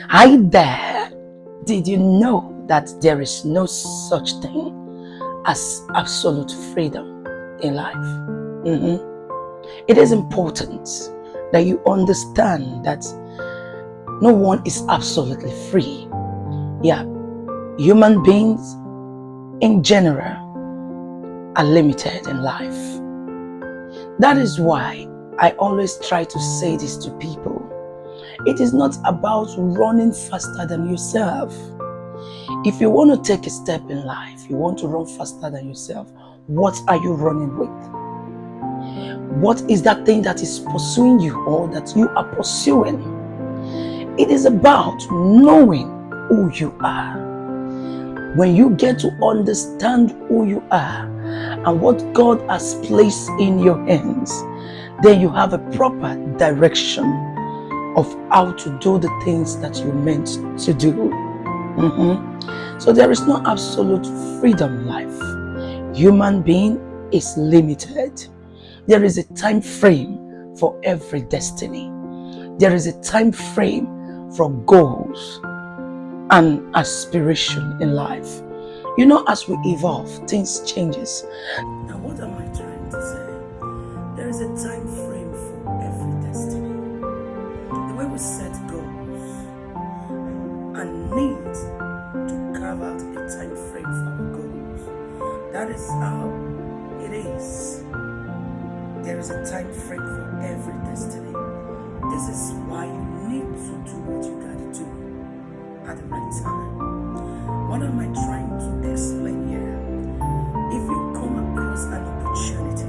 Hi there. Did you know that there is no such thing as absolute freedom in life? Mhm. It is important that you understand that no one is absolutely free. Yeah, human beings in general are limited in life. That is why I always try to say this to people. It is not about running faster than yourself. If you want to take a step in life, you want to run faster than yourself, what are you running with? What is that thing that is pursuing you or that you are pursuing? It is about knowing who you are. When you get to understand who you are and what God has placed in your hands, then you have a proper direction of how to do the things that you're meant to do. So there is no absolute freedom in life. Human being is limited. There is a time frame for every destiny. There is a time frame for goals and aspiration in life. You know, as we evolve, things changes. Now, what am I trying to say? There is a time frame for every destiny. The way we set goals and need to carve out a time frame for our goals. That is how it is. There is a time frame for every destiny. This is why you need to do what you gotta do at the right time. What am I trying to explain here? If you come across an opportunity,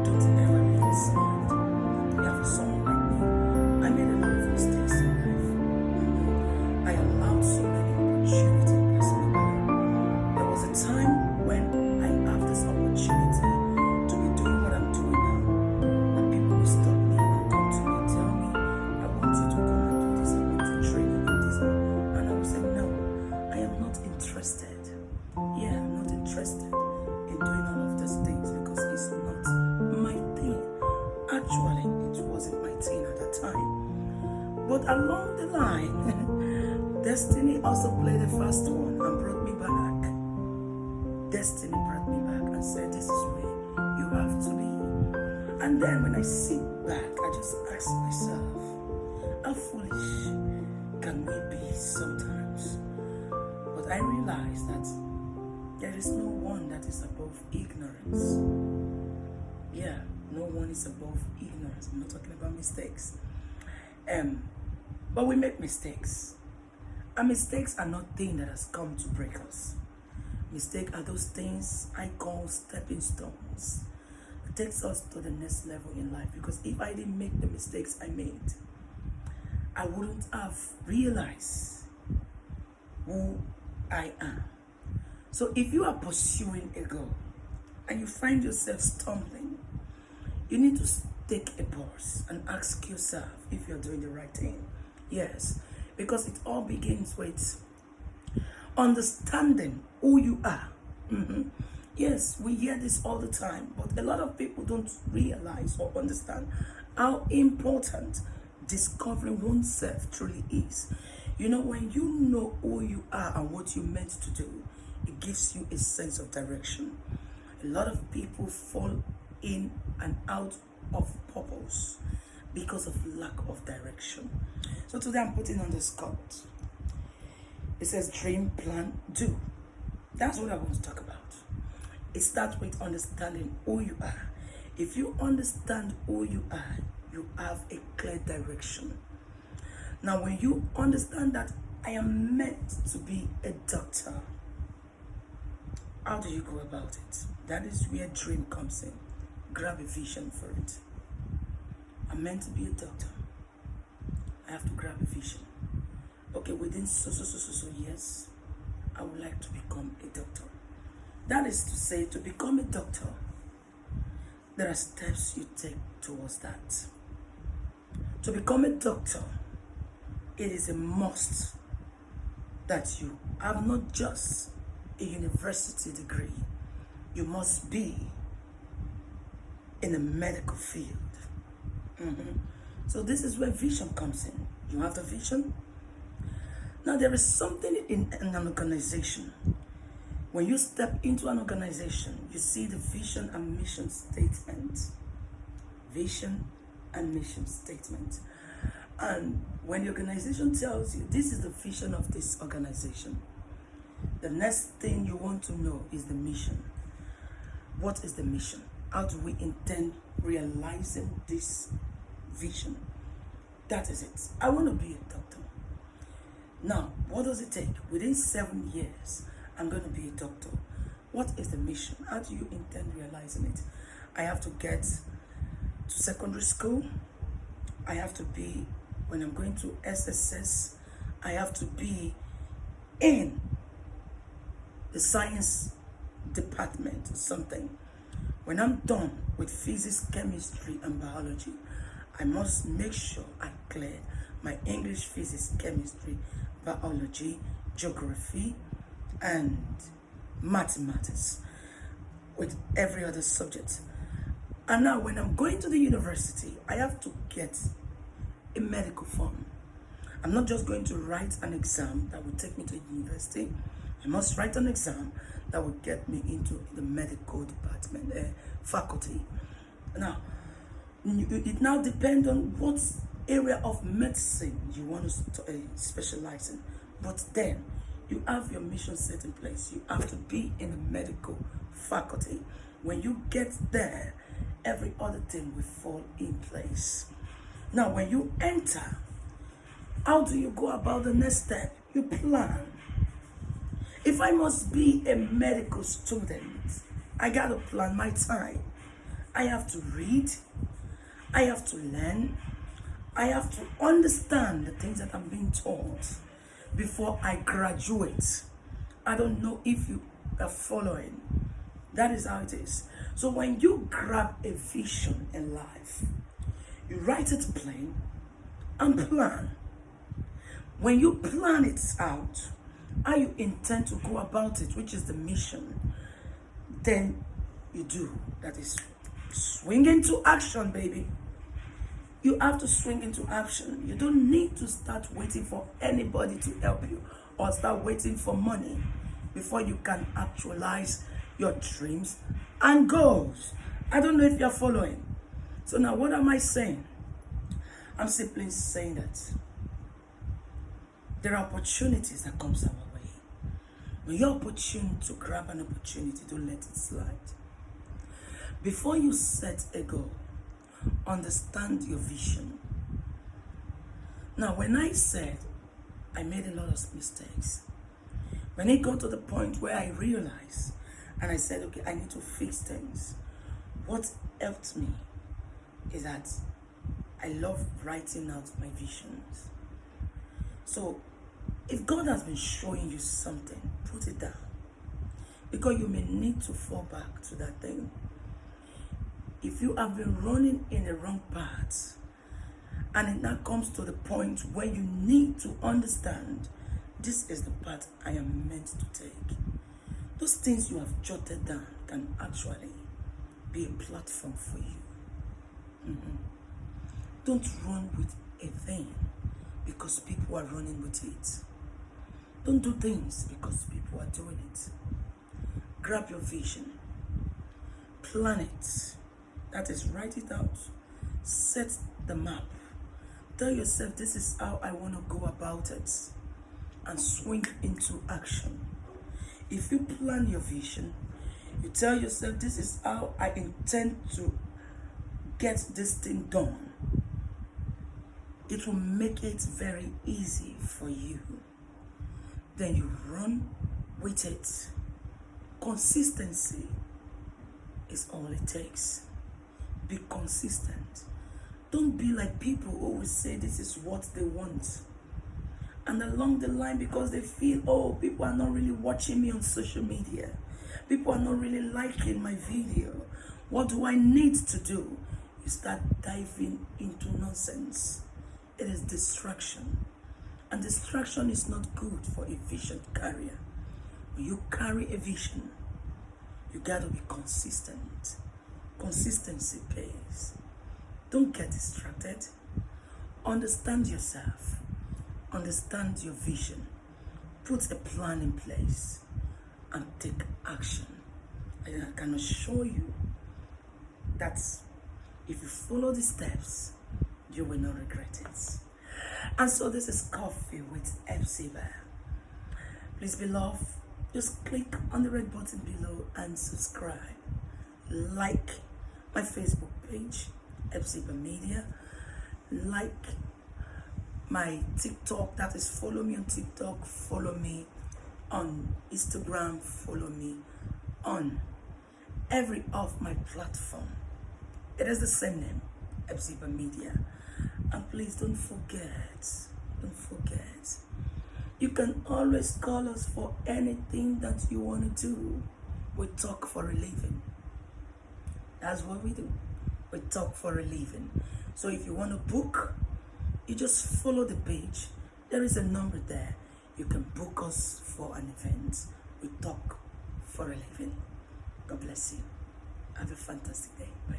don't ever leave it aside. You have someone like me. I made a lot of mistakes in life. I allowed so many opportunities to pass me by. There was a time when I have this opportunity to be doing what I'm doing now, and people will stop me and come to me and tell me, I want you to come and do this, I want to train you in this. And I will say, no, I am not interested. Yeah, I'm not interested in doing all of these things because it's not my thing. Actually, it wasn't my thing at that time. But along the line, destiny also played the first one and brought me back. Destiny brought me back and said, this is where you have to be. And then when I sit back, I just ask myself, how foolish can we be sometimes? But I realize that there is no one that is above ignorance. Yeah, no one is above ignorance. I'm not talking about mistakes. But we make mistakes. And mistakes are not things that has come to break us. Mistakes are those things I call stepping stones. It takes us to the next level in life. Because if I didn't make the mistakes I made, I wouldn't have realized who I am. So if you are pursuing a goal and you find yourself stumbling, you need to take a pause and ask yourself if you're doing the right thing. Yes, because it all begins with understanding who you are. Yes, we hear this all the time, but a lot of people don't realize or understand how important discovering oneself truly is. You know, when you know who you are and what you're meant to do, it gives you a sense of direction. A lot of people fall in and out of purpose because of lack of direction. So today I'm putting on this quote. It says, dream, plan, do. That's what I want to talk about. It starts with understanding who you are. If you understand who you are, you have a clear direction. Now, when you understand that I am meant to be a doctor, how do you go about it? That is where dream comes in. Grab a vision for it. I'm meant to be a doctor. I have to grab a vision. Okay, within so years, I would like to become a doctor. That is to say, to become a doctor, there are steps you take towards that. To become a doctor, it is a must that you have not just a university degree. You must be in the medical field. So this is where vision comes in. You have the vision. Now, there is something in an organization. When you step into an organization, you see the vision and mission statement. Vision and mission statement. And when the organization tells you this is the vision of this organization, the next thing you want to know is the mission. What is the mission? How do we intend realizing this vision? That is it. I want to be a doctor. Now, what does it take? Within 7 years, I'm going to be a doctor. What is the mission? How do you intend realizing it? I have to get to secondary school. I have to be, when I'm going to SSS, I have to be in the science department or something. When I'm done with physics, chemistry, and biology, I must make sure I clear my English, physics, chemistry, biology, geography, and mathematics with every other subject. And now when I'm going to the university, I have to get a medical form. I'm not just going to write an exam that will take me to the university. I must write an exam that will get me into the medical department, faculty. Now, it now depends on what area of medicine you want to specialize in. But then, you have your mission set in place. You have to be in the medical faculty. When you get there, every other thing will fall in place. Now, when you enter, how do you go about the next step? You plan. If I must be a medical student, I gotta plan my time. I have to read. I have to learn. I have to understand the things that I'm being taught before I graduate. I don't know if you are following. That is how it is. So when you grab a vision in life, you write it plain and plan. When you plan it out, how you intend to go about it, which is the mission, then you do. That is swing into action, baby. You have to swing into action. You don't need to start waiting for anybody to help you or start waiting for money before you can actualize your dreams and goals. I don't know if you're following. So now what am I saying? I'm simply saying that there are opportunities that comes our way. When you're opportune to grab an opportunity, don't let it slide. Before you set a goal, understand your vision. Now, when I said I made a lot of mistakes, when it got to the point where I realized and I said, okay, I need to fix things, what helped me is that I love writing out my visions. So, if God has been showing you something, put it down. Because you may need to fall back to that thing. If you have been running in the wrong path, and it now comes to the point where you need to understand, this is the path I am meant to take. Those things you have jotted down can actually be a platform for you. Don't run with a thing because people are running with it. Don't do things because people are doing it. Grab your vision. Plan it. That is, write it out. Set the map. Tell yourself, this is how I want to go about it. And swing into action. If you plan your vision, you tell yourself, this is how I intend to get this thing done. It will make it very easy for you. Then you run with it. Consistency is all it takes. Be consistent. Don't be like people who always say this is what they want. And along the line, because they feel, oh, people are not really watching me on social media. People are not really liking my video. What do I need to do? You start diving into nonsense. It is distraction. And distraction is not good for a vision carrier. When you carry a vision, you got to be consistent. Consistency pays. Don't get distracted. Understand yourself. understand your vision, put a plan in place, and take action. And I can assure you that if you follow the steps, you will not regret it. And so this is Coffee with Hephzibah. Please, beloved, just click on the red button below and subscribe. Like my Facebook page, Hephzibah Media. Like my TikTok, that is follow me on TikTok, follow me on Instagram, follow me on every of my platform. It is the same name, Hephzibah Media. And please don't forget, you can always call us for anything that you want to do. We talk for a living. That's what we do. We talk for a living. So if you want to book, you just follow the page. There is a number there. You can book us for an event. We talk for a living. God bless you. Have a fantastic day. Bye.